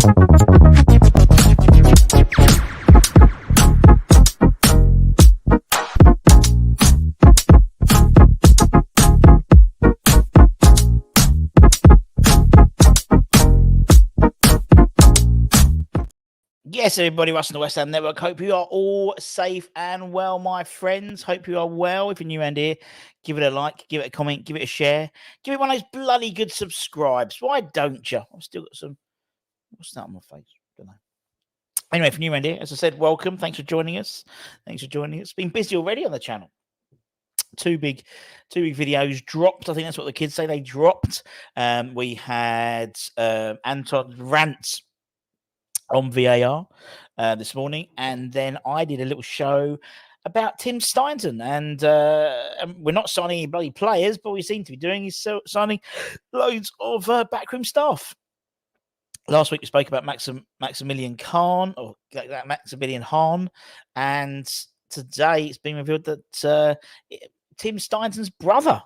Yes, everybody, Russ and the West Ham Network. Hope you are all safe and well, my friends. Hope you are well. If you're new around here, give it a like, give it a comment, give it a share. Give it one of those bloody good subscribes. Why don't you? I've still got some... What's that on my face? Don't know. Anyway, if you're new around here, as I said, welcome. Thanks for joining us. It's been busy already on the channel. Two big videos dropped. I think that's what the kids say. They dropped. We had Anton rants on VAR this morning, and then I did a little show about Tim Steindon, and we're not signing any bloody players, but we seem to be doing is signing loads of backroom staff. Last week we spoke about Maximilian Khan, or Maximilian Hahn, and today it's been revealed that Tim Steindon's brother,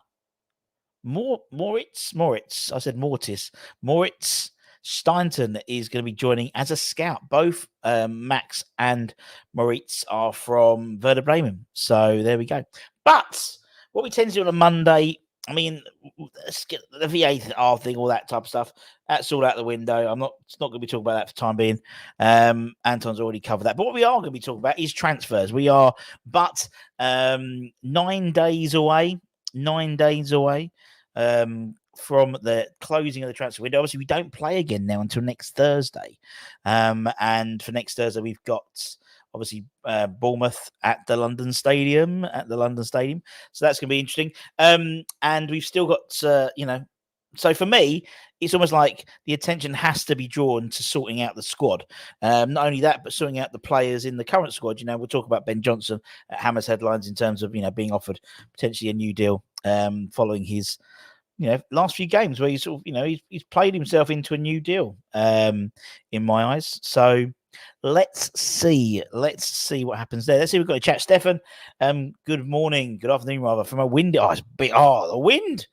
Moritz. I said Mortis. Moritz Steindon is going to be joining as a scout. Both Max and Moritz are from Werder Bremen. So there we go. But what we tend to do on a Monday, I mean, let's get the VAR thing, all that type of stuff. That's all out the window. It's not going to be talking about that for the time being. Anton's already covered that. But what we are going to be talking about is transfers. We are but 9 days away. 9 days away. From the closing of the transfer window. Obviously, we don't play again now until next Thursday. And for next Thursday, we've got obviously Bournemouth at the London Stadium. So that's going to be interesting. And we've still got, so for me, it's almost like the attention has to be drawn to sorting out the squad. Not only that, but sorting out the players in the current squad. We'll talk about Ben Johnson at Hammers Headlines in terms of, being offered potentially a new deal following his last few games where he's sort of, he's played himself into a new deal in my eyes. So let's see what happens there. Let's see. We've got a chat. Stefan, good morning, good afternoon, rather, from a windy. Oh, it's big. Oh, the wind.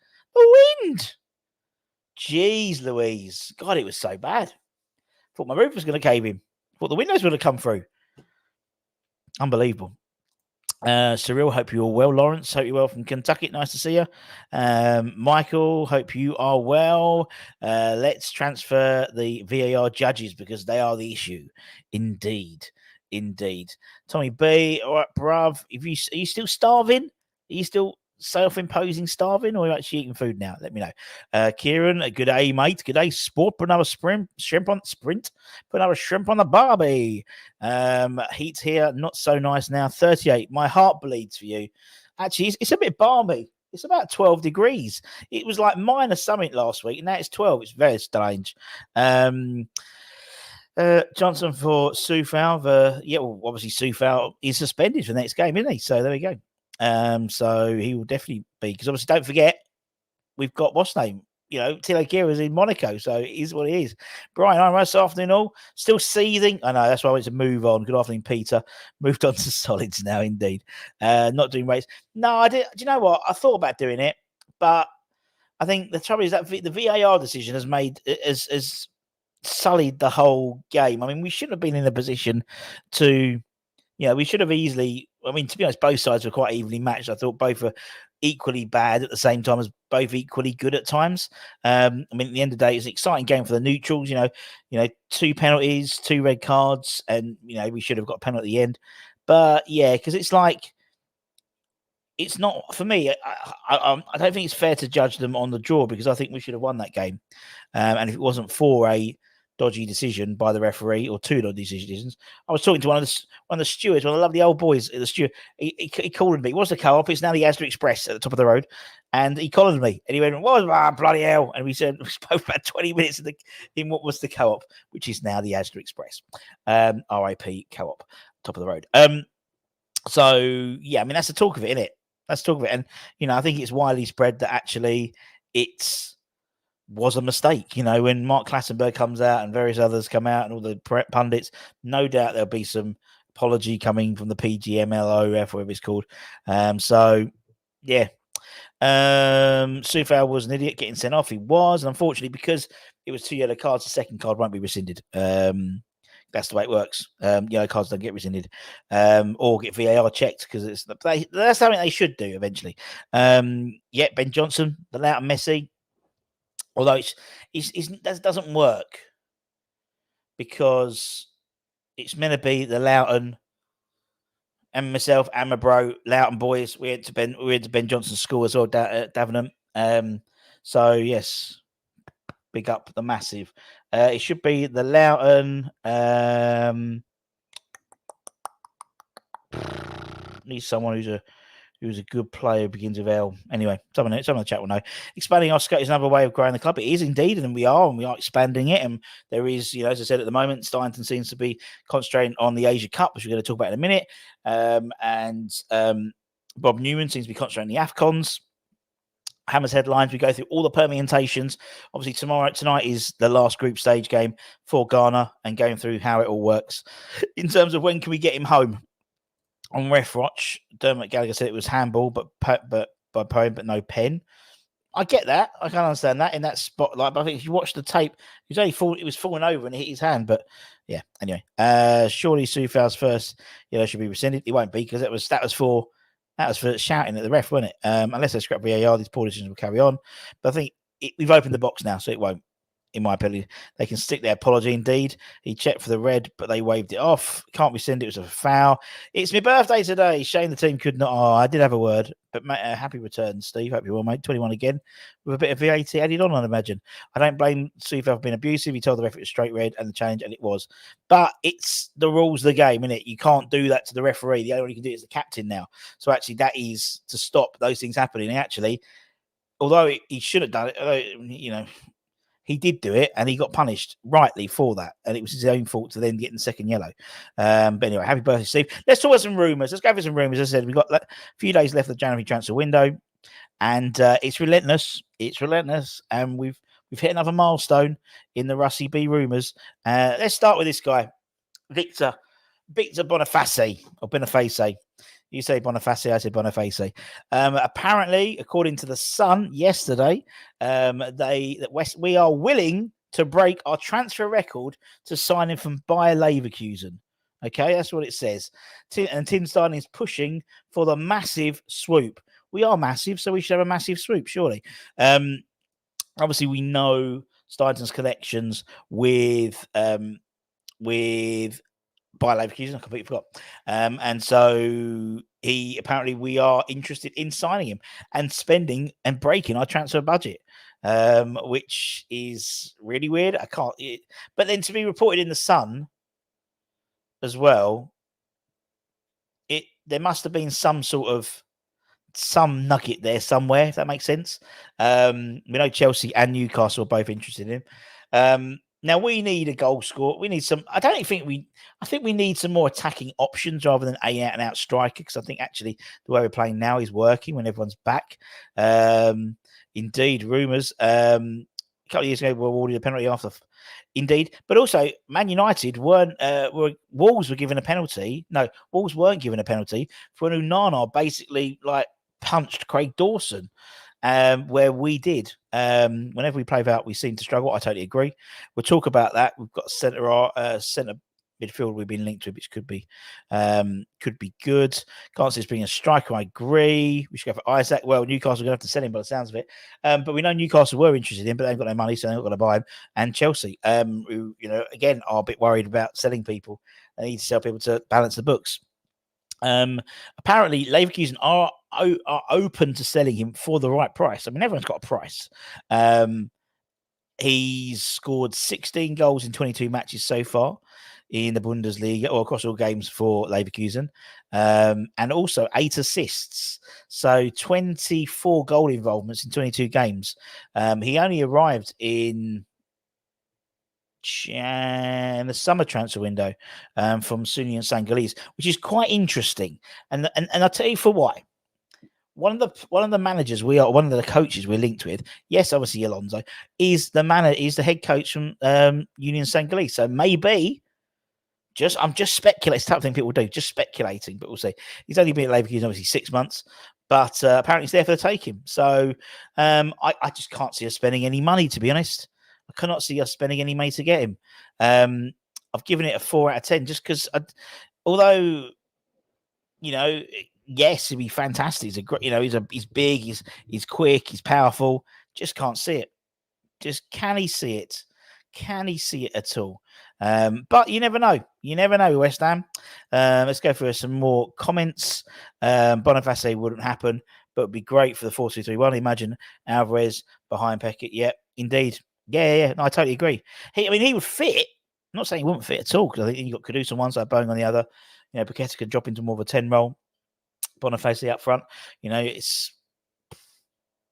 Jeez Louise. God, it was so bad. Thought my roof was going to cave in. Thought the windows would have come through. Unbelievable. Cyril, hope you're well. Lawrence, hope you're well from Kentucky. Nice to see you. Michael, hope you are well. Let's transfer the VAR judges because they are the issue. Indeed. Tommy B, all right, bruv. Are you still starving? Are you still self-imposing starving, or are you actually eating food now? Let me know. Kieran, a good day, mate. Good day, sport. Put another shrimp on the barbie. Heat's here, not so nice now. 38. My heart bleeds for you. Actually, it's a bit balmy. It's about 12 degrees. It was like minus something last week, and now it's 12. It's very strange. Johnson for Soufal. Obviously Soufal is suspended for the next game, isn't he? So there we go. So he will definitely be, because obviously don't forget we've got what's name, Tilo Kira's in Monaco, so it is what it is. Brian, I'm this afternoon, all still seething. I know, that's why I went to move on. Good afternoon, Peter. Moved on to solids now, indeed. Not doing rates. No, I did. Do you know what? I thought about doing it, but I think the trouble is that the VAR decision has sullied the whole game. I mean, we shouldn't have been in a position to. We should have easily. I mean, to be honest, both sides were quite evenly matched. I thought both were equally bad at the same time as both equally good at times. I mean, at the end of the day, it's an exciting game for the neutrals. 2 penalties, 2 red cards, and we should have got a penalty at the end. But yeah, because it's like it's not for me. I don't think it's fair to judge them on the draw because I think we should have won that game. And if it wasn't for a dodgy decision by the referee, or 2 dodgy decisions. I was talking to one of the stewards, one of the lovely old boys at the steward. He called me. What's the co-op? It's now the Asda Express at the top of the road. And he collared me. And he went, what was bloody hell? And we spoke about 20 minutes in what was the co-op, which is now the Asda Express. RIP co-op, top of the road. So, yeah, I mean, that's the talk of it, isn't it? That's the talk of it. And, I think it's widely spread that actually was a mistake. When Mark Clattenburg comes out and various others come out and all the pundits, no doubt there'll be some apology coming from the PGMLOF, whatever it's called. So, yeah, Sufal was an idiot getting sent off. He was, and unfortunately, because it was 2 yellow cards, the second card won't be rescinded. That's the way it works. Yellow cards don't get rescinded or get VAR checked because that's something they should do eventually. Ben Johnson, the Loughton Messi, although that doesn't work because it's meant to be the Loughton and myself and my bro Loughton boys. We went to Ben Johnson's school as well at Davenham. So yes, big up the massive. It should be the Loughton. Needs someone who's a good player, begins with L. Anyway, someone in the chat will know. Expanding Oscar is another way of growing the club. It is indeed, and we are expanding it. And there is, as I said at the moment, Steinton seems to be concentrating on the Asia Cup, which we're going to talk about in a minute. And Bob Newman seems to be concentrating on the AFCONs. Hammer's headlines. We go through all the permutations. Obviously, tonight is the last group stage game for Ghana, and going through how it all works in terms of when can we get him home. On Ref Watch, Dermot Gallagher said it was handball, but by poem, but no pen. I get that. I can understand that in that spotlight. But I think if you watch the tape, it was falling over and it hit his hand. But yeah, anyway, surely Sufal's first should be rescinded. It won't be because that was for shouting at the ref, wasn't it? Unless they scrap VAR, these poor decisions will carry on. But I think we've opened the box now, so it won't. In my opinion, they can stick their apology. Indeed, he checked for the red, but they waved it off. Can't rescind it. It was a foul. It's my birthday today. Shame the team could not. Oh, I did have a word, but happy return, Steve. Hope you're well, mate. 21 again with a bit of VAT added on, I'd imagine. I don't blame Steve for being abusive. He told the referee it was straight red and the challenge, and it was. But it's the rules of the game, isn't it? You can't do that to the referee. The only one you can do it is the captain now. So actually, that is to stop those things happening. And actually, although he should have done it, he did do it, and he got punished rightly for that. And it was his own fault to then get the second yellow. But anyway, happy birthday, Steve. Let's talk about some rumours. Let's go for some rumours. As I said, we've got a few days left of the January transfer window, and it's relentless. It's relentless, and we've hit another milestone in the Russy B rumours. Let's start with this guy, Victor Boniface, or Boniface. You say Boniface, I say Boniface. Apparently, according to the Sun yesterday, we are willing to break our transfer record to sign him from Bayer Leverkusen. Okay, that's what it says. And Tim Stein is pushing for the massive swoop. We are massive, so we should have a massive swoop, surely. Obviously, we know Steinton's connections with Bayer Leverkusen, I completely forgot. And so we are interested in signing him and spending and breaking our transfer budget, which is really weird. But then to be reported in the Sun as well, there must have been some nugget there somewhere, if that makes sense. We know Chelsea and Newcastle are both interested in him. Now we need a goal scorer. We need some. I think we need some more attacking options rather than an out striker, because I think actually the way we're playing now is working when everyone's back. Indeed, rumours. A couple of years ago, we were awarded a penalty after. Indeed, but also Man United Wolves were given a penalty. No, Wolves weren't given a penalty for when Unana basically punched Craig Dawson. Where we did. Whenever we play out, we seem to struggle. I totally agree. We'll talk about that. We've got centre midfield we've been linked with, which could be good. Can't see us being a striker. I agree. We should go for Isaac. Well, Newcastle are going to have to sell him by the sounds of it. But we know Newcastle were interested in him, but they've got no money, so they're not going to buy him. And Chelsea, who again are a bit worried about selling people. They need to sell people to balance the books. Apparently, Leverkusen are open to selling him for the right price. I mean, everyone's got a price. He's scored 16 goals in 22 matches so far in the Bundesliga, or across all games for Leverkusen, and also 8 assists. So 24 goal involvements in 22 games. He only arrived in the summer transfer window from Sunni and Sanghalese, which is quite interesting. And I'll tell you for why. One of the managers one of the coaches we're linked with, yes, obviously Alonso, is the head coach from Union Sanghalese. So maybe I'm just speculating. It's the type of thing people do, just speculating, but we'll see. He's only been at Leverkusen obviously 6 months, But apparently it's there for the taking. So I just can't see us spending any money, to be honest. I cannot see us spending any money to get him. I've given it a 4 out of 10 just because, although, yes, he'd be fantastic. He's a great, he's big, he's quick, he's powerful. Just can't see it. Just can he see it? Can he see it at all? But you never know. You never know, West Ham. Let's go through some more comments. Boniface wouldn't happen, but it'd be great for the 4-2-3-1. Imagine Alvarez behind Peckett. Yeah, indeed. Yeah. No, I totally agree. He would fit. I'm not saying he wouldn't fit at all, because I think you've got Kudus on one side, Bowen on the other. Paqueta could drop into more of a 10 role. Boniface up front. It's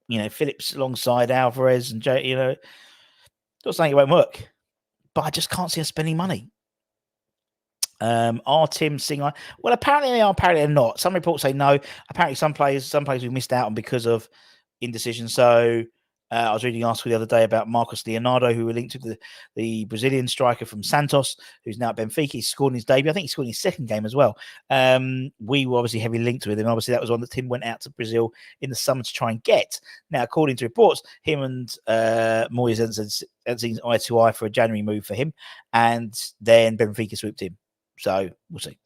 Phillips alongside Alvarez and Jay. Not saying it won't work, but I just can't see us spending money. Are Tim Singer? Well, apparently they are. Apparently they're not. Some reports say no. Apparently some players we've missed out on because of indecision. So I was reading an article the other day about Marcos Leonardo, who were linked to the Brazilian striker from Santos, who's now at Benfica. He scored in his debut. I think he scored in his second game as well. We were obviously heavily linked with him. Obviously, that was one that Tim went out to Brazil in the summer to try and get. Now, according to reports, him and Moyes had seen eye to eye for a January move for him, and then Benfica swooped him. So we'll see.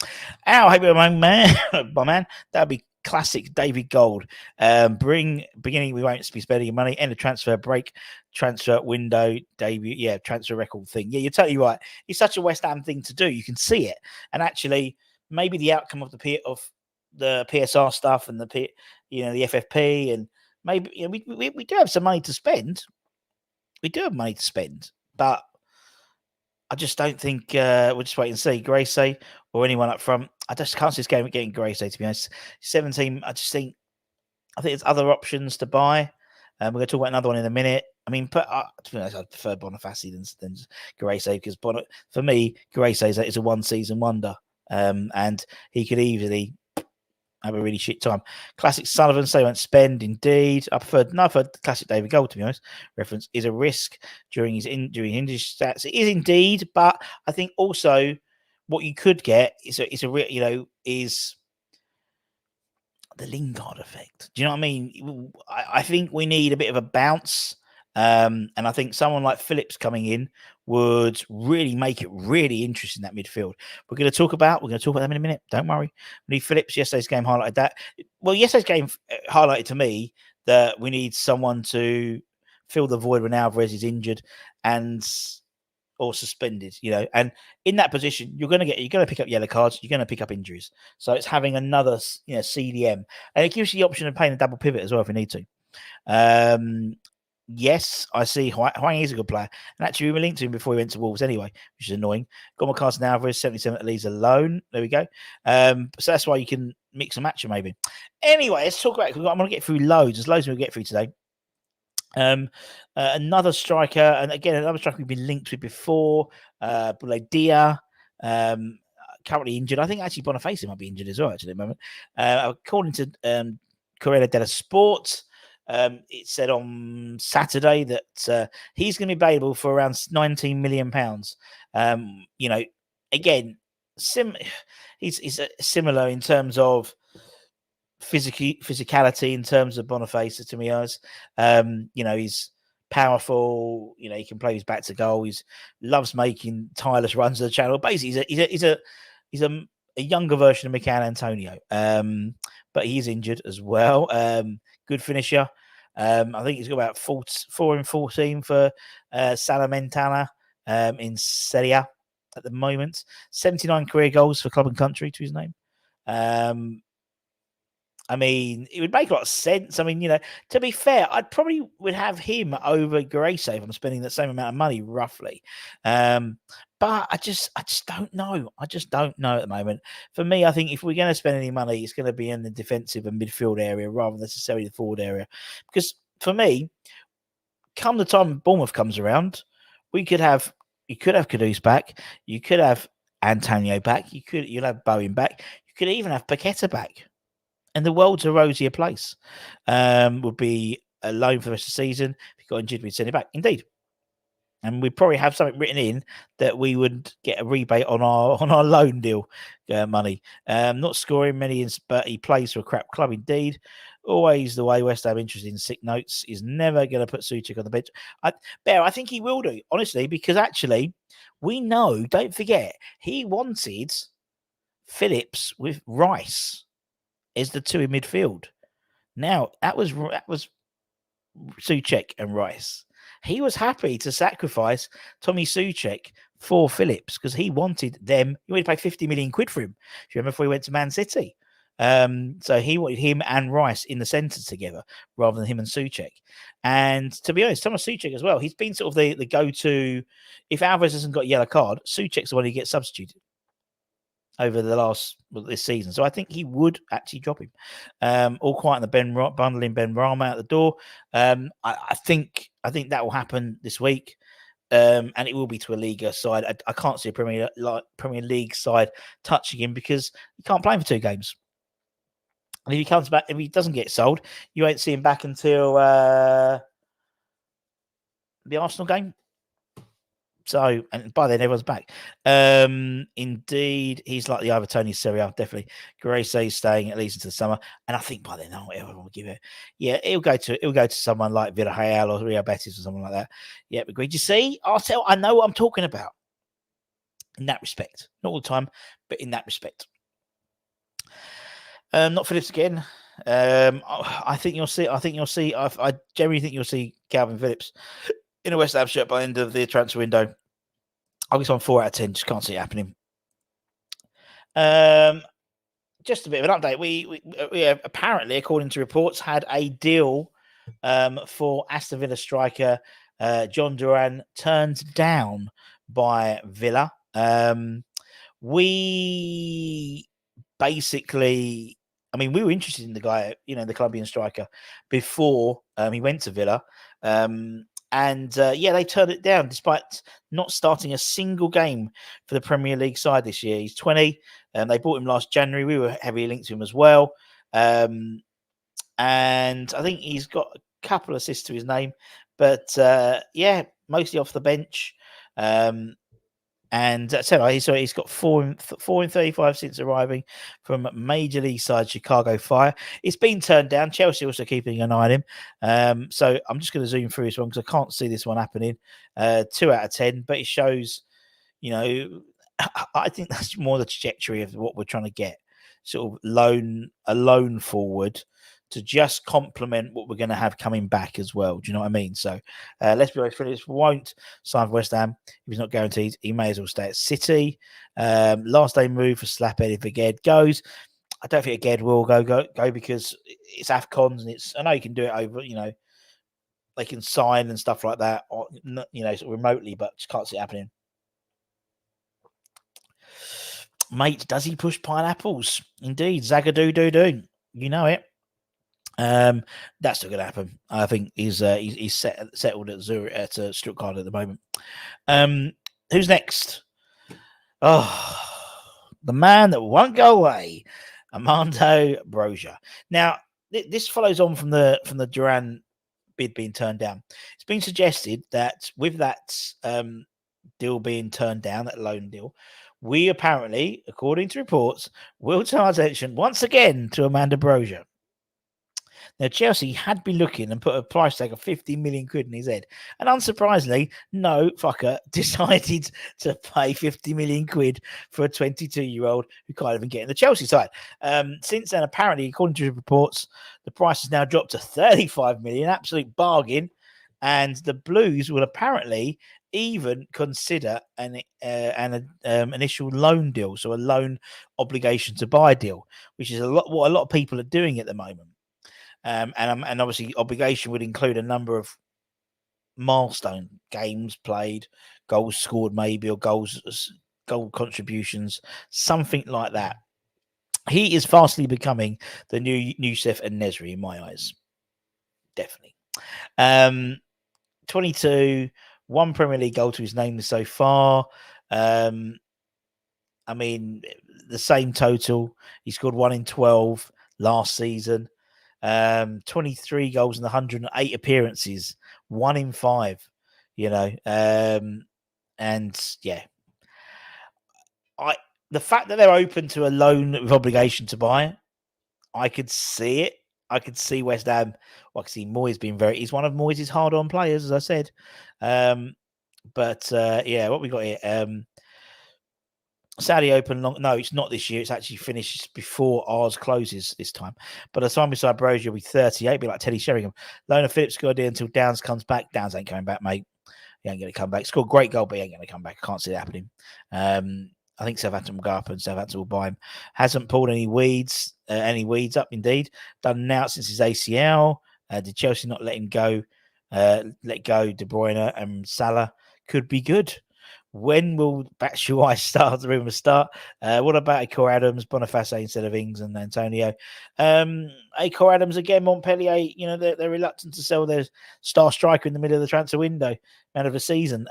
Hope my man, that'd be classic David Gold. Beginning, we won't be spending money. End of transfer break, transfer window debut. Yeah, transfer record thing. Yeah, you're totally right. It's such a West Ham thing to do. You can see it, and actually, maybe the outcome of the PSR stuff and the FFP, and maybe we do have some money to spend. We do have money to spend, but I just don't think we'll just wait and see. Grace or anyone up front. I just can't see this game getting Grace, to be honest. 17, I think there's other options to buy. We're going to talk about another one in a minute. I mean, to be honest, I prefer Boniface than Grace, because for me, Grace is a one-season wonder. And he could easily have a really shit time. Classic Sullivan, so won't spend, indeed. I prefer classic David Gold, to be honest. Reference is a risk during his injury stats. It is indeed, but I think also what you could get is the Lingard effect. Do you know what I mean? I think we need a bit of a bounce. And I think someone like Phillips coming in would really make it really interesting, that midfield. We're going to talk about them in a minute. Don't worry. We need Phillips. Yesterday's game highlighted that. Well, yesterday's game highlighted to me that we need someone to fill the void when Alvarez is injured or suspended, and in that position, you're going to pick up yellow cards, you're going to pick up injuries. So it's having another, CDM, and it gives you the option of playing a double pivot as well if you need to. Yes, I see. Huang is a good player, and actually we were linked to him before he went to Wolves anyway, which is annoying. Got my cards now Alvarez 77 leaves alone. There we go. So that's why you can mix and match them maybe. Anyway, let's talk about it. I'm going to get through loads. There's loads we'll get through today. Another striker, and again, another striker we've been linked with before, Broja, currently injured. I think actually Boniface might be injured as well, actually, at the moment. According to Corriere dello Sport, it said on Saturday that he's going to be available for around £19 million. Again, he's similar in terms of physicality, in terms of Boniface, to me. He's powerful. He can play his back to goal. He loves making tireless runs to the channel. Basically, he's a younger version of Mikel Antonio. But he's injured as well. Good finisher. I think he's got about 4 and 14 for Salernitana in Serie A at the moment. 79 career goals for club and country to his name. It would make a lot of sense. To be fair, I'd probably would have him over Grace if I'm spending the same amount of money, roughly. But I just don't know. I just don't know at the moment. For me, I think if we're going to spend any money, it's going to be in the defensive and midfield area rather than necessarily the forward area. Because for me, come the time Bournemouth comes around, you could have Kudus back, you could have Antonio back, you'll have Bowen back, you could even have Paqueta back. And the world's a rosier place. Would be a loan for the rest of the season. If you got injured, we'd send it back. Indeed. And we'd probably have something written in that we would get a rebate on our loan deal money. Not scoring many, but he plays for a crap club. Indeed. always the way West Ham interested in sick notes. He's never going to put Souček on the bench. I think he will do, honestly, because actually we know, don't forget, he wanted Phillips with Rice as the two in midfield. Now, that was Souček and Rice. He was happy to sacrifice Tommy Souček for Phillips because he wanted them. He wanted to pay 50 million quid for him. Do you remember if we went to Man City? So he wanted him and Rice in the centre together rather than him and Souček. And to be honest, Thomas Souček as well, he's been sort of the go-to. If Alvarez hasn't got a yellow card, Souček's the one who gets substituted over this season. So I think he would actually drop him. All quiet on the bundling Ben Rama out the door. I think that will happen this week. And it will be to a Liga side. I can't see a Premier League side touching him because he can't play him for 2 games. And if he comes back, if he doesn't get sold, you won't see him back until the Arsenal game. So, and by then everyone's back. Indeed, he's like the other Tony Seria, definitely. Grace staying at least until the summer, and I think by then, everyone will give it. Yeah, it'll go to someone like Villarreal or Real Betis or someone like that. Yeah, agreed. You see, I know what I'm talking about in that respect. Not all the time, but in that respect. Not Phillips again. I think you'll see. I generally think you'll see Calvin Phillips in a West Ham shirt by the end of the transfer window. I'll get on 4 out of 10. Just can't see it happening. Just a bit of an update. We apparently, according to reports, had a deal for Aston Villa striker John Duran turned down by Villa. We basically, we were interested in the guy, the Colombian striker, before he went to Villa. And they turned it down despite not starting a single game for the Premier League side this year. He's 20. They bought him last January. We were heavily linked to him as well. And I think he's got a couple of assists to his name. But, mostly off the bench. And he's got 4 in 35 since arriving from Major League side Chicago Fire. It's been turned down. Chelsea also keeping an eye on him. So I'm just going to zoom through this one because I can't see this one happening. 2 out of 10, but it shows, I think that's more the trajectory of what we're trying to get. Sort of a loan forward to just complement what we're going to have coming back as well. Do you know what I mean? So let's be honest, Phillips won't sign for West Ham. If he's not guaranteed, he may as well stay at City. Last day move for Slaphead if Aged goes. I don't think Aged will go because it's AFCON and I know you can do it over, they can sign and stuff like that, or, sort of remotely, but just can't see it happening. Mate, does he push pineapples? Indeed, Zagadoo. You know it. That's not going to happen. I think he's settled at Zurich at Stuttgart at the moment. Who's next? Oh, the man that won't go away, Armando Broja. Now, this follows on from the Duran bid being turned down. It's been suggested that with that deal being turned down, that loan deal, we apparently, according to reports, will turn our attention once again to Armando Broja. Now, Chelsea had been looking and put a price tag of 50 million quid in his head. And unsurprisingly, no fucker decided to pay 50 million quid for a 22-year-old who can't even get in the Chelsea side. Since then, apparently, according to reports, the price has now dropped to 35 million, absolute bargain. And the Blues will apparently even consider an initial loan deal, so a loan obligation to buy deal, which is what a lot of people are doing at the moment. And obviously, obligation would include a number of milestone games played, goals scored, maybe, or goal contributions, something like that. He is fastly becoming the new Youssef and Nesri in my eyes. Definitely. 22, 1 Premier League goal to his name so far. The same total. He scored 1 in 12 last season. 23 goals in 108 appearances, 1 in 5. The fact that they're open to a loan with obligation to buy, I could see it. I could see West Ham. Well, I can see Moyes being he's one of Moyes' hard-on players, as I said. But yeah, what we got here? Saudi Open no, it's not this year. It's actually finished before ours closes this time. But the time beside Broja will be 38, be like Teddy Sheringham. Lona Phillips got there until Downs comes back. Downs ain't coming back, mate. He ain't going to come back. Scored a great goal, but he ain't going to come back. I can't see that happening. I think Southampton will go up and Southampton will buy him. Hasn't pulled any weeds up, indeed. Done now since his ACL. Did Chelsea not let him go? Let go De Bruyne and Salah? Could be good. When will Batshuayi start? The rumours start. What about Akor Adams, Boniface instead of Ings and Antonio? Akor Adams again, Montpellier. You know they're reluctant to sell their star striker in the middle of the transfer window, man of the season,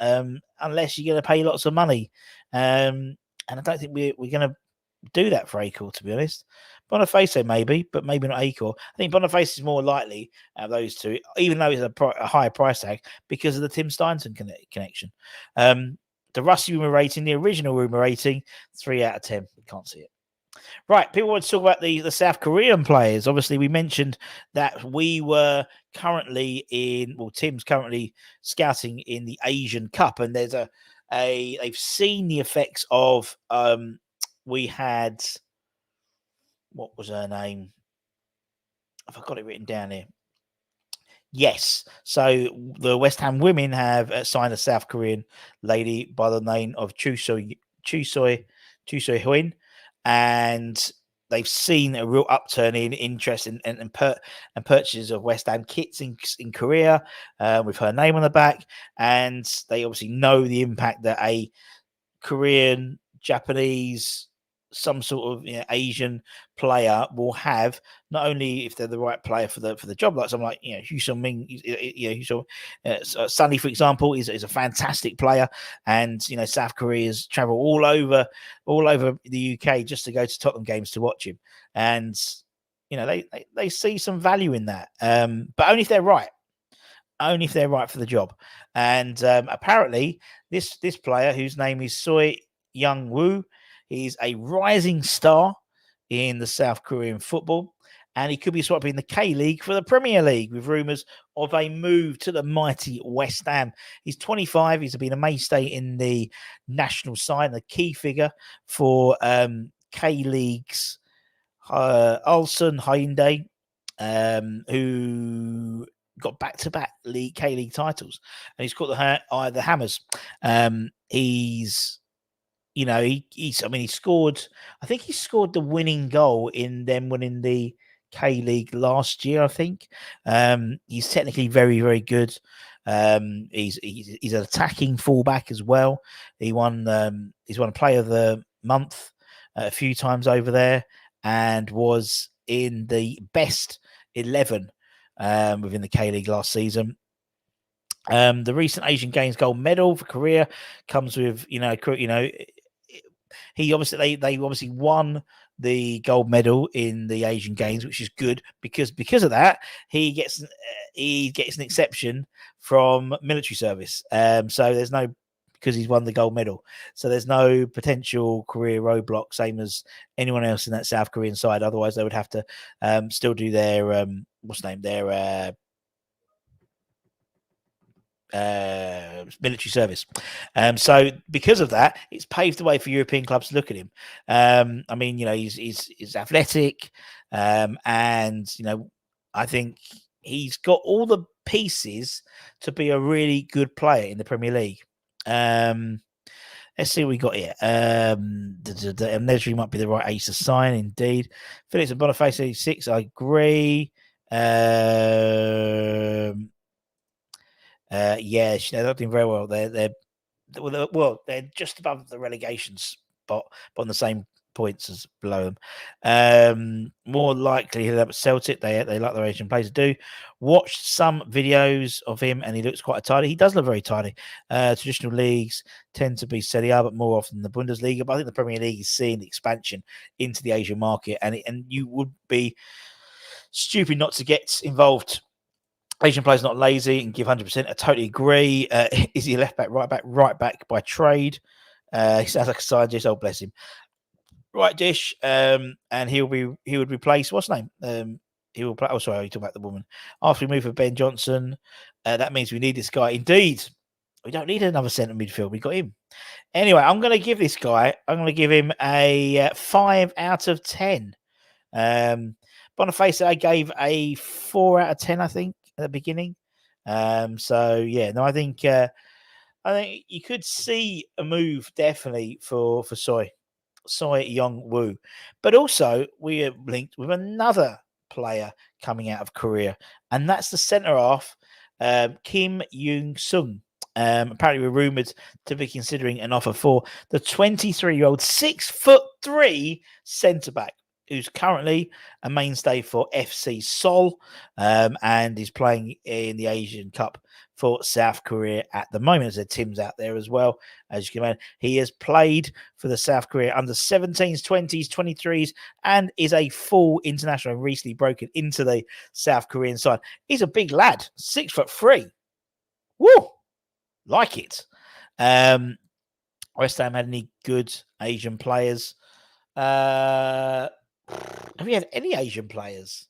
unless you're going to pay lots of money. And I don't think we're going to do that for Akor, to be honest. Boniface maybe, but maybe not Akor. I think Boniface is more likely out of those two, even though it's a higher price tag because of the Tim Steinson connection. The Russy Rumour rating, the original Rumour rating, 3 out of 10. We can't see it. Right, people want to talk about the South Korean players. Obviously, we mentioned that we were Tim's currently scouting in the Asian Cup, and there's they've seen the effects of we had, what was her name? I've got it written down here. Yes. So the West Ham women have signed a South Korean lady by the name of Chusoy Huin, and they've seen a real upturn in interest and purchases of West Ham kits in Korea with her name on the back, and they obviously know the impact that a Korean, Japanese, some sort of Asian player will have, not only if they're the right player for the job, like someone like Hugh Sung-min, Sunny, for example, is a fantastic player, and South Korea's travel all over the UK just to go to Tottenham games to watch him, and they see some value in that, but only if they're right. Only if they're right for the job. And apparently, this player, whose name is Choi Young-woo, he's a rising star in the South Korean football, and he could be swapping the K-League for the Premier League, with rumours of a move to the mighty West Ham. He's 25. He's been a mainstay in the national side and a key figure for K-League's Ulsan Hyundai, who got back-to-back K-League titles, and he's caught the Hammers. He's he scored. I think he scored the winning goal in them winning the K-League last year. I think he's technically very, very good. He's an attacking fullback as well. He's won Player of the Month a few times over there, and was in the best 11 within the K-League last season. The recent Asian Games gold medal for Korea comes with he obviously they obviously won the gold medal in the Asian Games, which is good because of that he gets an exception from military service. So there's no, because he's won the gold medal, so there's no potential career roadblock, same as anyone else in that South Korean side. Otherwise, they would have to still do their military service. So because of that, it's paved the way for European clubs to look at him. He's athletic, and I think he's got all the pieces to be a really good player in the Premier League. Let's see what we got here. Nesri might be the right age to sign, indeed. Phillips and Boniface 86, I agree. They're not doing very well. They're just above the relegation spot, but on the same points as below them. More likely that Celtic, they like their Asian players to do. Watched some videos of him, and he looks quite tidy. He does look very tidy. Traditional leagues tend to be Serie A, but more often the Bundesliga. But I think the Premier League is seeing the expansion into the Asian market, and you would be stupid not to get involved. Asian players not lazy and give 100%. I totally agree. Is he left back, right back by trade? He sounds like a side dish. Oh, bless him. Right dish. And he would replace what's his name? he will play. Oh, sorry, you talking about the woman. After we move for Ben Johnson, that means we need this guy. Indeed, we don't need another centre midfield. We got him. Anyway, I'm going to give this guy. I'm going to give him a 5 out of 10. Boniface, I gave a 4 out of 10. I think at the beginning. So yeah, no, I think you could see a move definitely for Soy Young Woo, but also we are linked with another player coming out of Korea, and that's the centre half, Kim Young Sung. Apparently, we're rumoured to be considering an offer for the 23-year-old 6'3" centre back, who's currently a mainstay for FC Seoul, and is playing in the Asian Cup for South Korea at the moment. There's Tim's out there as well. As you can imagine, he has played for the South Korea under 17s, 20s, 23s, and is a full international and recently broken into the South Korean side. He's a big lad, 6'3". Woo! Like it. West Ham had any good Asian players? Have you had any Asian players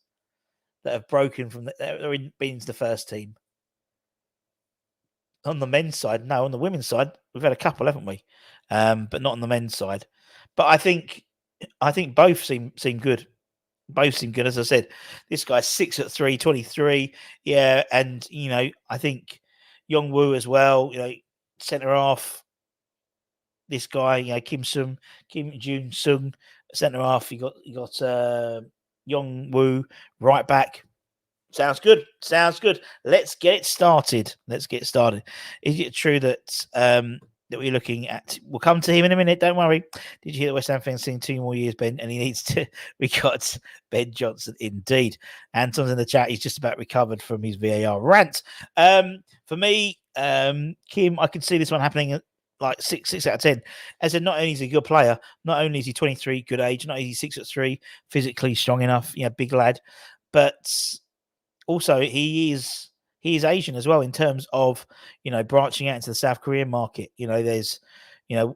that have broken from been into the first team? On the men's side, no. On the women's side, we've had a couple, haven't we? But not on the men's side. But I think both seem good. Both seem good. As I said, this guy's 6'3", 23. Yeah, and I think Young-woo as well. Centre half. This guy, Kim Jun Sung, centre half. You got Young-woo, right back. Sounds good. Let's get it started. Is it true that that we're looking at? We'll come to him in a minute. Don't worry. Did you hear the West Ham fans saying 2 more years, Ben? And he needs to. We got Ben Johnson, indeed. Anton's in the chat. He's just about recovered from his VAR rant. For me, Kim, I can see this one happening. Like 6 out of 10. As I said, not only is he a good player, not only is he 23, good age, not only is he 6'3", physically strong enough, big lad, but also he is Asian as well in terms of branching out into the South Korean market. There's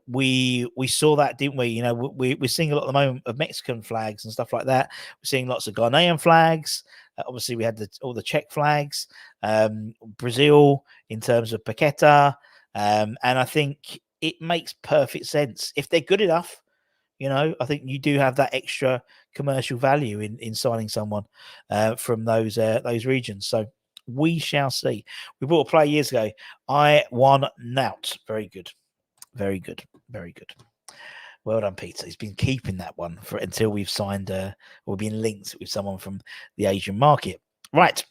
we saw that, didn't we? We're seeing a lot at the moment of Mexican flags and stuff like that. We're seeing lots of Ghanaian flags. Obviously, we had all the Czech flags, Brazil in terms of Paqueta. And I think it makes perfect sense if they're good enough. I think you do have that extra commercial value in signing someone from those regions. So we shall see. We bought a player years ago. I won Nout. Very good. Well done, Peter. He's been keeping that one until we've signed or been linked with someone from the Asian market. Right.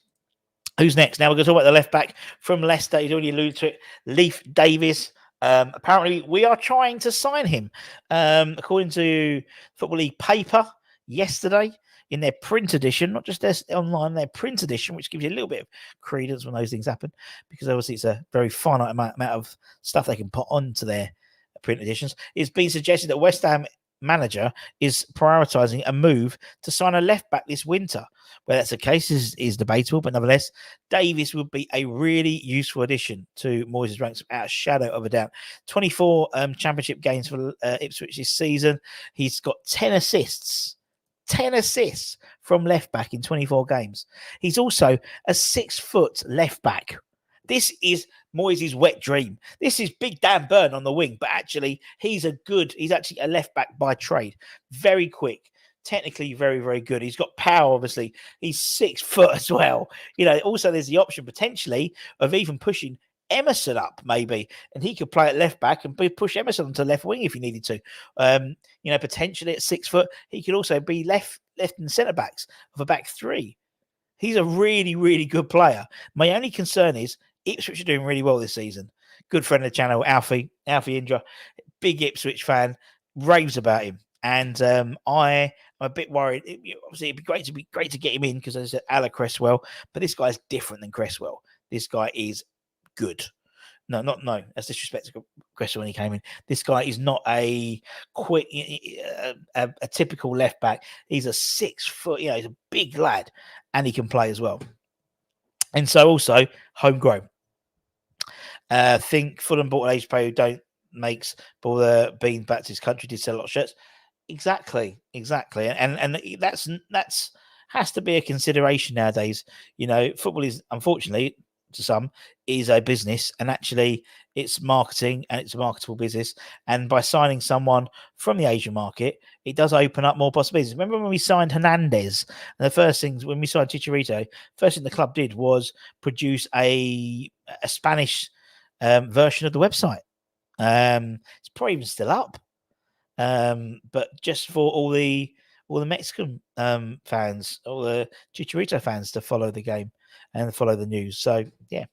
Who's next? Now we're going to talk about the left back from Leicester. He's already alluded to it. Leif Davis. Apparently, we are trying to sign him. According to Football League paper yesterday, in their print edition, not just their online, their print edition, which gives you a little bit of credence when those things happen, because obviously it's a very finite amount of stuff they can put onto their print editions. It's been suggested that West Ham manager is prioritising a move to sign a left back this winter. Whether that's the case is debatable, but nevertheless, Davis would be a really useful addition to Moyes' ranks without a shadow of a doubt. 24 championship games for Ipswich this season. He's got 10 assists from left back in 24 games. He's also a 6-foot left back. This is Moyes' wet dream. This is Big Dan Burn on the wing, but actually he's actually a left back by trade. Very quick, technically very, very good. He's got power, obviously. He's 6 foot as well. Also there's the option potentially of even pushing Emerson up, maybe, and he could play at left back and push Emerson onto left wing if he needed to. Potentially at 6 foot, he could also be left and centre backs of a back three. He's a really, really good player. My only concern is Ipswich are doing really well this season. Good friend of the channel, Alfie Indra, big Ipswich fan, raves about him. And I'm a bit worried. Obviously, it'd be great to get him in because there's Ala Cresswell, but this guy's different than Cresswell. This guy is good. No, that's disrespect to Cresswell when he came in. This guy is not a quick, a typical left back. He's a 6 foot, he's a big lad, and he can play as well. And so also homegrown. Think Fulham bought an age player who makes Baller being back to his country, did sell a lot of shirts. Exactly. And that's has to be a consideration nowadays. Football is, unfortunately, to some, is a business, and actually it's marketing and it's a marketable business. And by signing someone from the Asian market, it does open up more possibilities. Remember when we signed Hernandez, and the first things when we signed Chicharito, first thing the club did was produce a Spanish version of the website. It's probably even still up, but just for all the Mexican fans, all the Chicharito fans to follow the game and follow the news. So yeah,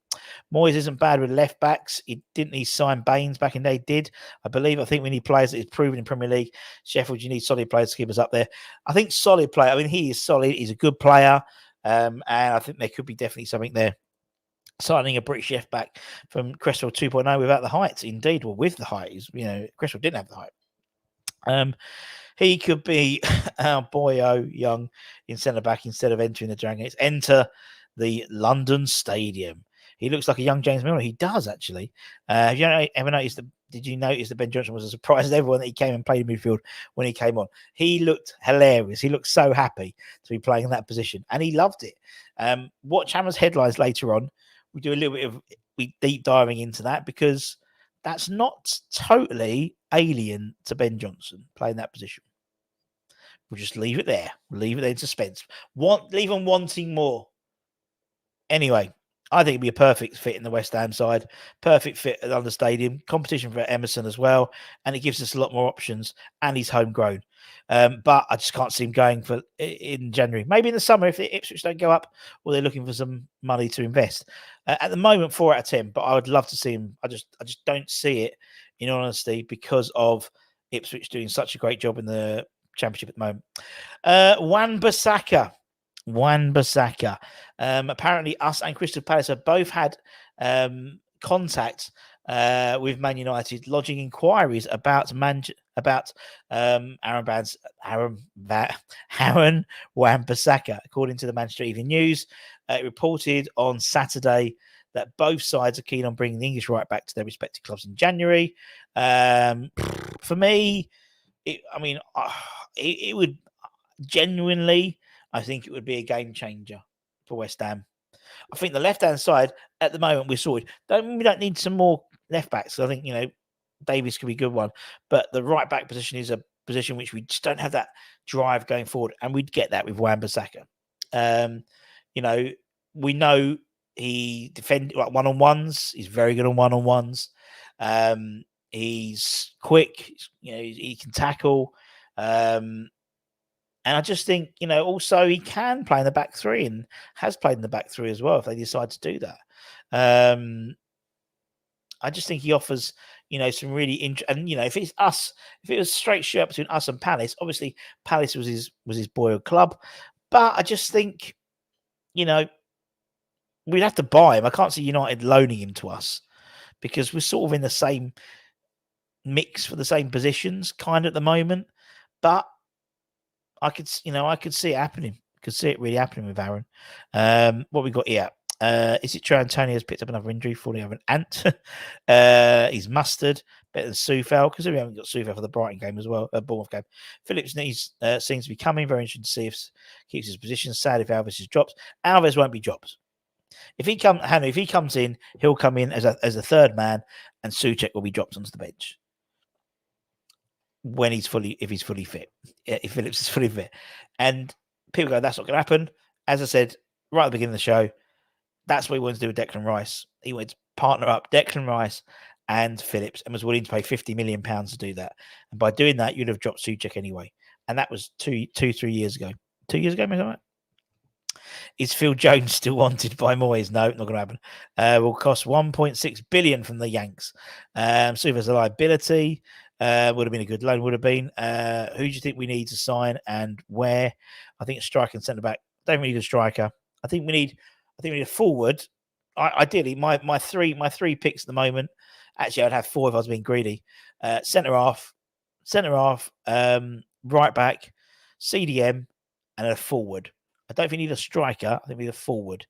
Moyes isn't bad with left backs. He sign Baines back in the day. Did I think we need players that is proven in Premier League. Sheffield, you need solid players to keep us up there. I think solid player. I mean, he is solid. He's a good player, and I think there could be definitely something there. Signing a British left back from Cresswell 2.0 without the height, indeed, well, with the height, Cresswell didn't have the height. He could be our boyo Young in centre back instead of entering the Dragons. Enter the London Stadium. He looks like a young James Milner. He does, actually. Have you ever noticed did you notice that Ben Johnson was a surprise to everyone that he came and played in midfield when he came on? He looked hilarious. He looked so happy to be playing in that position, and he loved it. Watch Hammer's headlines later on. We do a little bit of deep diving into that, because that's not totally alien to Ben Johnson playing that position. We'll just leave it there. We'll leave it there in suspense. Leave them wanting more. Anyway, I think it'd be a perfect fit in the West Ham side. Perfect fit at London Stadium. Competition for Emerson as well. And it gives us a lot more options. And he's homegrown. But I just can't see him going for in January. Maybe in the summer if the Ipswich don't go up, or they're looking for some money to invest. At the moment, 4 out of 10. But I would love to see him. I just don't see it, in all honesty, because of Ipswich doing such a great job in the Championship at the moment. Wan-Bissaka. Apparently, us and Crystal Palace have both had contact with Man United, lodging inquiries about Aaron Wan-Bissaka. According to the Manchester Evening News, it reported on Saturday that both sides are keen on bringing the English right back to their respective clubs in January. For me, it would genuinely, I think it would be a game changer for West Ham. I think the left-hand side, at the moment, we're sorted. We don't need some more left-backs. I think, Davies could be a good one. But the right-back position is a position which we just don't have that drive going forward. And we'd get that with Wan-Bissaka. We know he defends one-on-ones. He's very good on one-on-ones. He's quick. He can tackle. And I just think, also he can play in the back three and has played in the back three as well if they decide to do that. I just think he offers, some really interesting. And if it was straight shot between us and Palace, obviously Palace was his boyhood club, but I just think, we'd have to buy him. I can't see United loaning him to us, because we're sort of in the same mix for the same positions, kind of at the moment, but. I could see it happening. Could see it really happening with Aaron. What we got here? Is it true Antonio's picked up another injury, falling over an ant? He's mustard, better than Soufal, because we haven't got Soufal for the Brighton game as well, Bournemouth game. Phillips seems to be coming. Very interesting to see if keeps his position. Sad if Alves is dropped. Alves won't be dropped. If he comes in, he'll come in as a third man, and Souček will be dropped onto the bench. If he's fully fit, if Phillips is fully fit. And people go, that's not going to happen. As I said right at the beginning of the show, that's what he wants to do with Declan Rice. He wants to partner up Declan Rice and Phillips, and was willing to pay £50 million to do that. And by doing that, you'd have dropped Souček anyway. And that was 3 years ago. 2 years ago, maybe right? Is Phil Jones still wanted by Moyes? No, not going to happen. Will cost 1.6 billion from the Yanks. So there's a liability. Would have been a good loan. Would have been. Who do you think we need to sign and where? I think a striker and centre back. Don't really need a striker. I think we need a forward. Ideally, my three picks at the moment. Actually, I'd have 4 if I was being greedy. Centre half, right back, CDM, and a forward. I don't think we need a striker. I think we need a forward.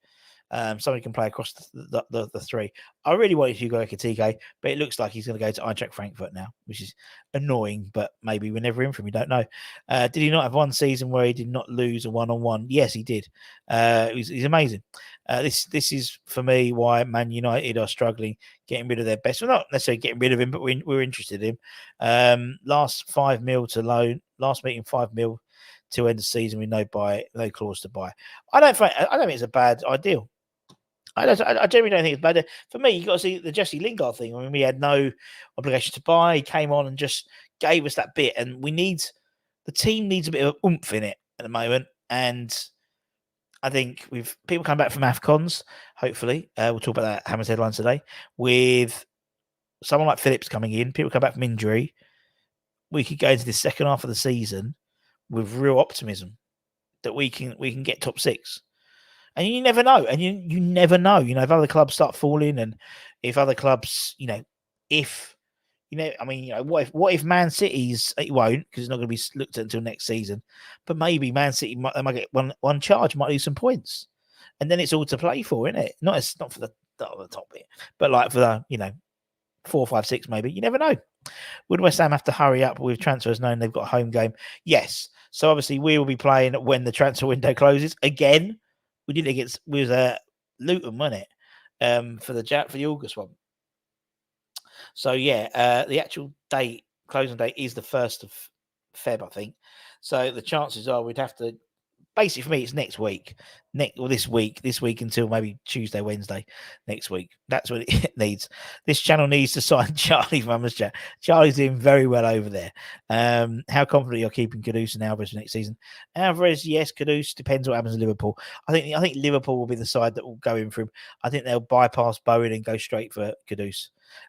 Somebody can play across the three. I really wanted Hugo Ekitike, but it looks like he's going to go to Eintracht Frankfurt now, which is annoying, but maybe we're never in for him. We don't know. Did he not have one season where he did not lose a one-on-one? Yes, he did. He's amazing. This is, for me, why Man United are struggling, getting rid of their best. Well, not necessarily getting rid of him, but we're interested in him. Last 5 mil to loan. Last meeting, 5 mil to end the season with no clause to buy. I don't think it's a bad ideal. I generally don't think it's bad. For me, you got to see the Jesse Lingard thing. I mean, we had no obligation to buy. He came on and just gave us that bit, and the team needs a bit of oomph in it at the moment. And I think with people come back from AFCONs, hopefully, we'll talk about that Hammers headlines today. With someone like Phillips coming in, people come back from injury, we could go into the second half of the season with real optimism that we can get top 6. And you never know. And you never know. If other clubs start falling, and if other clubs, what if Man City's, it won't, because it's not going to be looked at until next season, but maybe Man City might get one charge, might lose some points, and then it's all to play for, isn't it? Not for the top bit, but like for the 4, 5, 6, maybe. You never know. Would West Ham have to hurry up with transfers knowing they've got a home game? Yes. So obviously we will be playing when the transfer window closes again. We did it against Luton, wasn't it? For the August one. So yeah, the actual closing date is the 1st of Feb, I think. So the chances are we'd have to. Basically, for me, it's next week, this week until maybe Tuesday, Wednesday next week. That's what it needs. This channel needs to sign Charlie from Mama's Chat. Charlie's doing very well over there. How confident you're keeping Kudus and Alvarez for next season? Alvarez, yes. Kudus, depends what happens in Liverpool. I think Liverpool will be the side that will go in for him. I think they'll bypass Bowen and go straight for Kudus.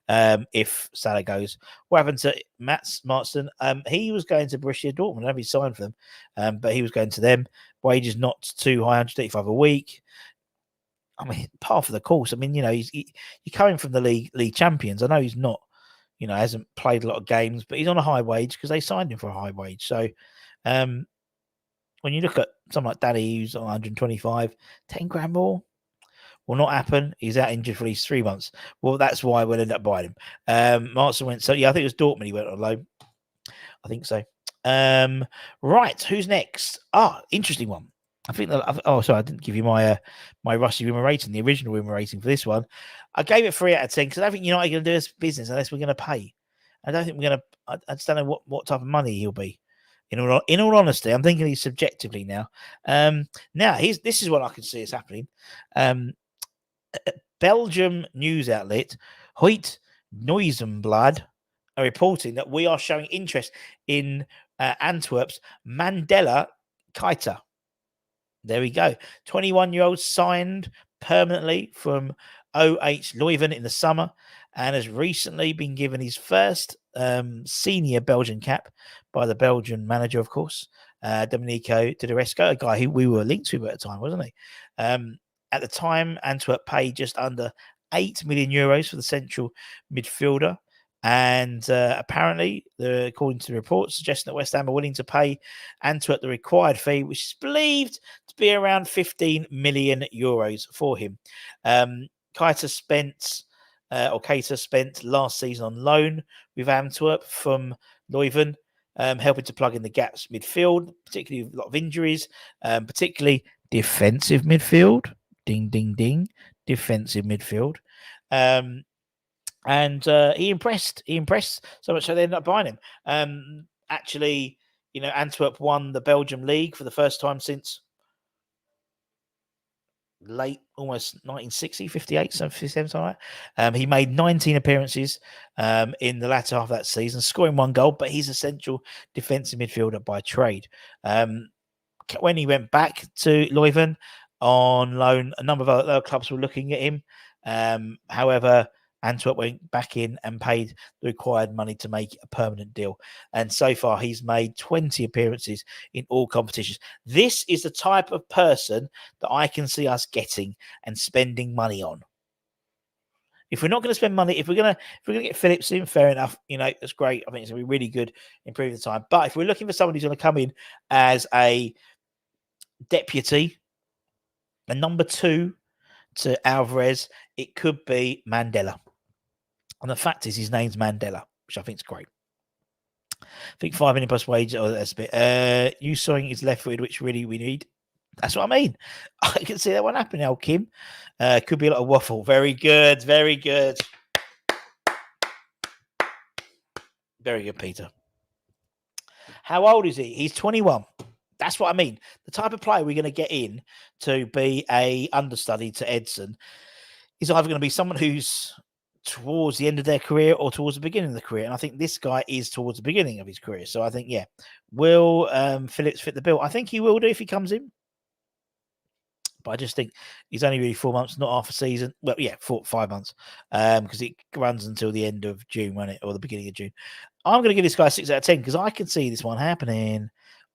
If Salah goes. What happened to Mats Marston? He was going to Borussia Dortmund. I know he signed for them, but he was going to them. Wages not too high, 135 a week. I mean, par for the course. I mean, you're coming from the league champions. I know he's not, hasn't played a lot of games, but he's on a high wage because they signed him for a high wage. So, when you look at someone like Danny, who's on 125, 10 grand more, will not happen. He's out injured for at least 3 months. Well, that's why we'll end up buying him. Martin went, so yeah, I think it was Dortmund he went on loan. I think so. Right, who's next? Interesting one. I think sorry, I didn't give you my Russy Rumour rating, the original Rumour rating for this one. I gave it 3 out of 10 because I don't think United are going to do this business unless we're going to pay. I don't think we're going to. I just don't know what type of money he'll be. In all honesty, I'm thinking he's subjectively now. Now this is what I can see is happening. Belgium news outlet Hoyt Noizenblad are reporting that we are showing interest in Antwerp's Mandela Keita. There we go. 21-year-old signed permanently from OH Leuven in the summer and has recently been given his first senior Belgian cap by the Belgian manager, of course, Domenico Tedesco, a guy who we were linked to at the time, wasn't he? At the time, Antwerp paid just under 8 million euros for the central midfielder. And apparently, according to the reports, suggesting that West Ham are willing to pay Antwerp the required fee, which is believed to be around 15 million euros for him. Keita spent last season on loan with Antwerp from Leuven, helping to plug in the gaps midfield, particularly with a lot of injuries, particularly defensive midfield. Ding, ding, ding. Defensive midfield. And he impressed. He impressed so much so they ended up buying him. Actually, Antwerp won the Belgium league for the first time since late, almost 1960, 58, 57, something like that. He made 19 appearances in the latter half of that season, scoring 1 goal, but he's a central defensive midfielder by trade. When he went back to Leuven on loan, a number of other clubs were looking at him. However, Antwerp went back in and paid the required money to make a permanent deal. And so far, he's made 20 appearances in all competitions. This is the type of person that I can see us getting and spending money on. If we're not going to spend money, if we're going to get Phillips in, fair enough. That's great. I think it's going to be really good, improve the time. But if we're looking for somebody who's going to come in as a deputy, a number 2 to Alvarez, it could be Mandela. And the fact is, his name's Mandela, which I think is great. I think 5 million plus wage. Oh, that's a bit. You sawing his left footed, which really we need. That's what I mean. I can see that one happening now, Kim. Could be a lot of waffle. Very good. Very good. Very good, Peter. How old is he? He's 21. That's what I mean. The type of player we're going to get in to be a understudy to Edson is either going to be someone who's towards the end of their career or towards the beginning of the career. And I think this guy is towards the beginning of his career. So I think, will Phillips fit the bill? I think he will do if he comes in. But I just think he's only really 4 months, not half a season. Well, 5 months, because it runs until the end of June, won't it, or the beginning of June. I'm going to give this guy 6 out of 10 because I can see this one happening.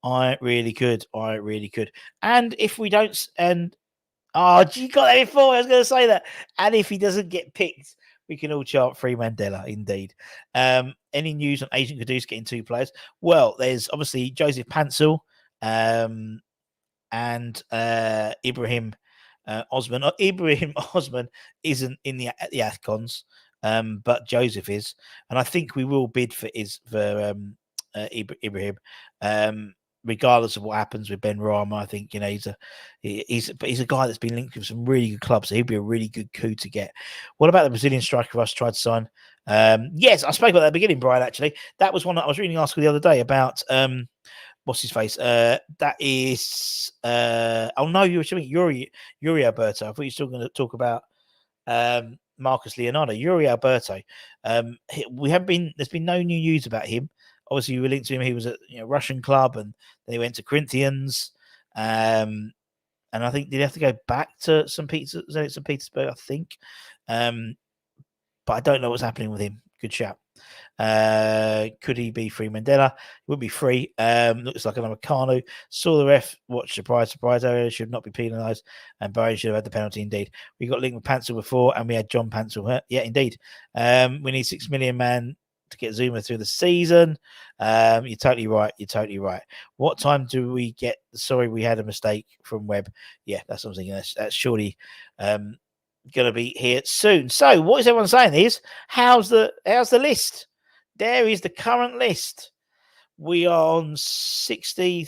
I really could. And if we don't, you got that before. I was going to say that. And if he doesn't get picked, we can all chant free Mandela, indeed. Any news on Agent Kudus getting 2 players? Well, there's obviously Joseph Pansel, and Ibrahim Osman. Ibrahim Osman isn't in the AFCONs, but Joseph is, and I think we will bid for Ibrahim, regardless of what happens with Ben Rama. I think he's a guy that's been linked with some really good clubs, so he'd be a really good coup to get. What about the Brazilian striker Russ tried to sign? Yes, I spoke about that at the beginning, Brian. Actually, that was one that I was reading an article the other day about. What's his face? That is. Oh no, you were talking Yuri Alberto. I thought you were still going to talk about Marcus Leonardo. Yuri Alberto. We have been. There's been no new news about him. Obviously, we were linked to him. He was at Russian club, and then he went to Corinthians. And I think did he have to go back to St. Petersburg? I think. But I don't know what's happening with him. Good shout. Could he be free Mandela? He wouldn't be free. Looks like another Kanu. Saw the ref. Watch surprise area. Should not be penalised. And Barry should have had the penalty. Indeed, we got linked with Pansel before, and we had John Pansel. Yeah, indeed. We need 6 million man to get Zuma through the season. You're totally right. What time do we get? Sorry, we had a mistake from Webb. Yeah, that's what I'm thinking. That's surely going to be here soon. So, what is everyone saying? How's the list? There is the current list. We are on 69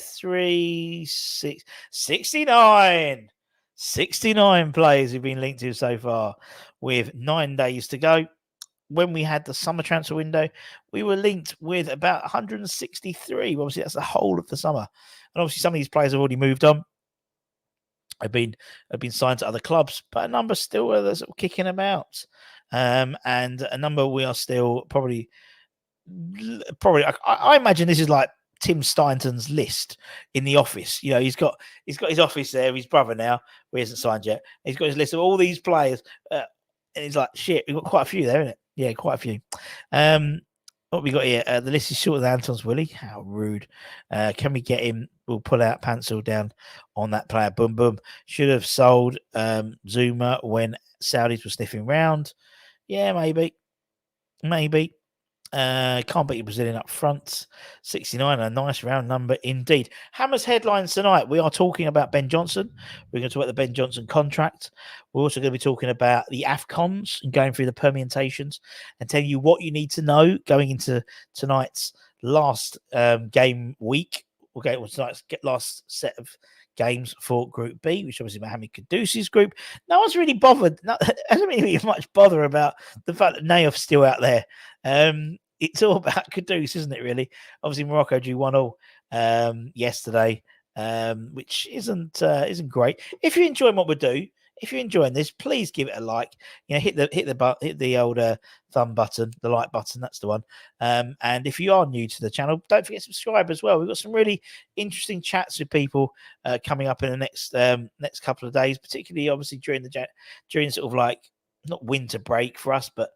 players who've been linked to so far, with 9 days to go. When we had the summer transfer window, we were linked with about 163. Obviously, that's the whole of the summer. And obviously, some of these players have already moved on. Have been signed to other clubs, but a number still are sort of kicking about. And a number we are still probably I imagine this is like Tim Stainton's list in the office. He's got his office there, his brother now, who hasn't signed yet. He's got his list of all these players, and he's like, shit, we've got quite a few there, isn't it? Yeah, quite a few. What we got here? The list is shorter than Anton's, Willie. How rude. Can we get him? We'll pull out Pansel down on that player. Boom, boom. Should have sold Zuma when Saudis were sniffing round. Yeah, maybe. Can't beat you Brazilian up front. 69, a nice round number indeed. Hammer's headlines tonight. We are talking about Ben Johnson. We're going to talk about the Ben Johnson contract. We're also going to be talking about the AFCONs and going through the permutations and telling you what you need to know going into tonight's last game week. Tonight's last set of games for Group B, which obviously Mohamed Kudus's group. No one's really bothered. Hasn't really much bother about the fact that Nayoff's still out there. It's all about Kudus, isn't it, really? Obviously, Morocco drew 1-1 yesterday, which isn't great. If you're enjoying what we do, if you're enjoying this, please give it a like. Hit the old thumb button, the like button. That's the one. And if you are new to the channel, don't forget to subscribe as well. We've got some really interesting chats with people coming up in the next couple of days, particularly obviously during sort of like not winter break for us, but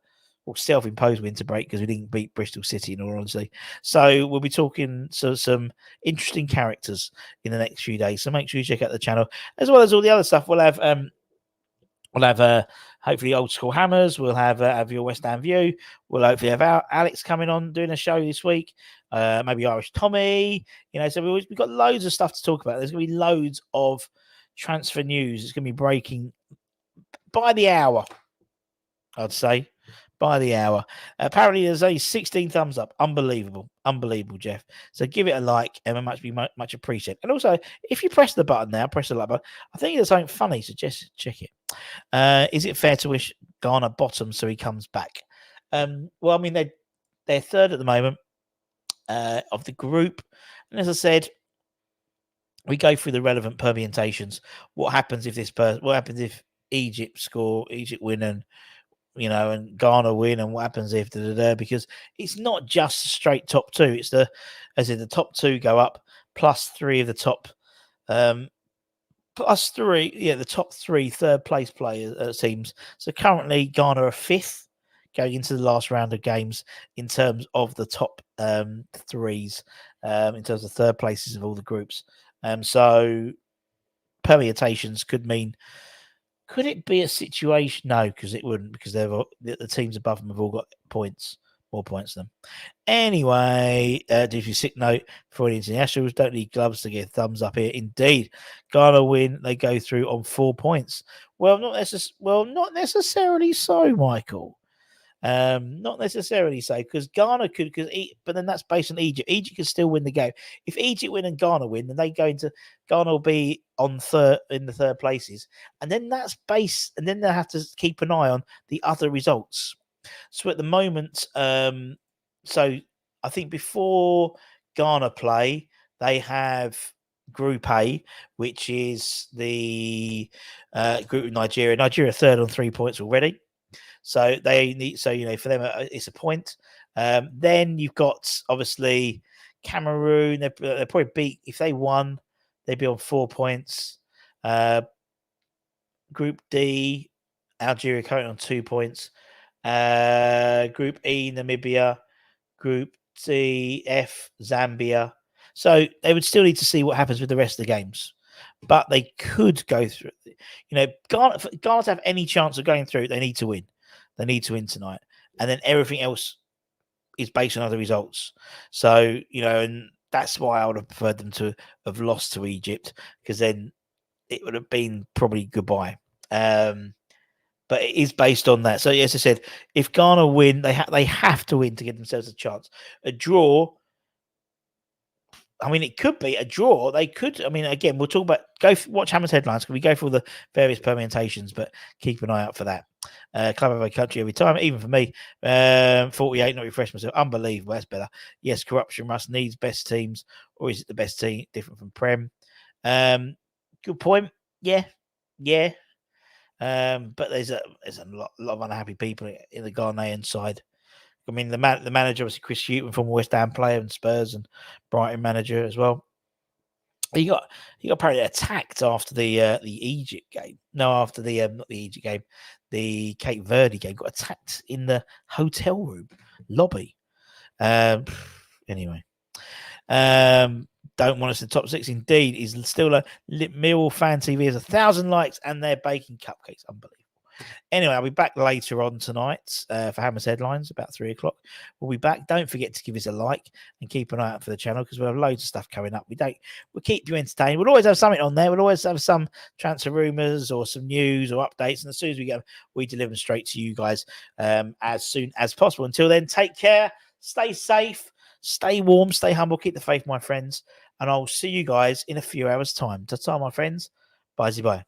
self-imposed winter break because we didn't beat Bristol City, in all honesty. So we'll be talking to some interesting characters in the next few days. So make sure you check out the channel as well as all the other stuff. We'll have hopefully old school hammers. We'll have your West Ham view. We'll hopefully have Alex coming on doing a show this week. Maybe Irish Tommy. So we've got loads of stuff to talk about. There's going to be loads of transfer news. It's going to be breaking by the hour, I'd say. By the hour. Apparently, there's a 16 thumbs up. Unbelievable. Unbelievable, Jeff. So give it a like, and much appreciated. And also, if you press the button now, press the like button, I think there's something funny, so just check it. Is it fair to wish Ghana bottom so he comes back? Well, I mean, they're third at the moment of the group. And as I said, we go through the relevant permutations. What happens if what happens if Egypt win, and and Ghana win, and what happens if because it's not just the straight top two. It's the top two go up plus three of the top the top three third place players teams. So currently Ghana are fifth going into the last round of games in terms of the top threes, in terms of third places of all the groups. So permutations could mean. Could it be a situation? No, because it wouldn't, because the teams above them have all got more points than them. Anyway, if you sick note for the internationals, don't need gloves to get thumbs up here. Indeed, Ghana win, they go through on 4 points. Well, not necessarily so, Michael. Not necessarily so, because Ghana could, but then that's based on Egypt. Egypt can still win the game. If Egypt win and Ghana win, then Ghana will be in the third places, and then that's based, and then they have to keep an eye on the other results. So at the moment, so I think before Ghana play, they have Group A, which is the group of Nigeria. Nigeria third on 3 points already. So they need, for them, it's a point. Then you've got obviously Cameroon. They'll probably beat, if they won, they'd be on 4 points. Group D, Algeria currently on 2 points. Group E, Namibia. Group D, F, Zambia. So they would still need to see what happens with the rest of the games. But they could go through. Ghana to have any chance of going through, they need to win. They need to win tonight. And then everything else is based on other results. So, and that's why I would have preferred them to have lost to Egypt, because then it would have been probably goodbye. But it is based on that. So, as I said, if Ghana win, they have to win to give themselves a chance. A draw, I mean, it could be a draw. They could. I mean, again, we'll talk about. Watch Hammer's headlines. Can we go through the various permutations? But keep an eye out for that. Club of a country every time, even for me. 48, not refresh myself. Unbelievable. That's better. Yes, corruption must needs best teams, or is it the best team different from Prem? Good point. Yeah. But there's a lot of unhappy people in the Ghanaian side. I mean, the manager, obviously Chris Hughton, former West Ham player and Spurs and Brighton manager as well. He got apparently attacked after the Egypt game. No, after the not the Egypt game, the Cape Verde game. Got attacked in the hotel room lobby. Anyway, don't want us to top six. Indeed, is still a Millwall fan TV has 1,000 likes and they're baking cupcakes. Unbelievable. Anyway, I'll be back later on tonight for Hammer's Headlines about 3 o'clock. We'll be back. Don't forget to give us a like and keep an eye out for the channel, because we'll have loads of stuff coming up. We'll keep you entertained. We'll always have something on there. We'll always have some transfer rumours or some news or updates. And as soon as we get them, we deliver them straight to you guys as soon as possible. Until then, take care. Stay safe. Stay warm. Stay humble. Keep the faith, my friends. And I'll see you guys in a few hours' time. Ta-ta, my friends. Bye-bye.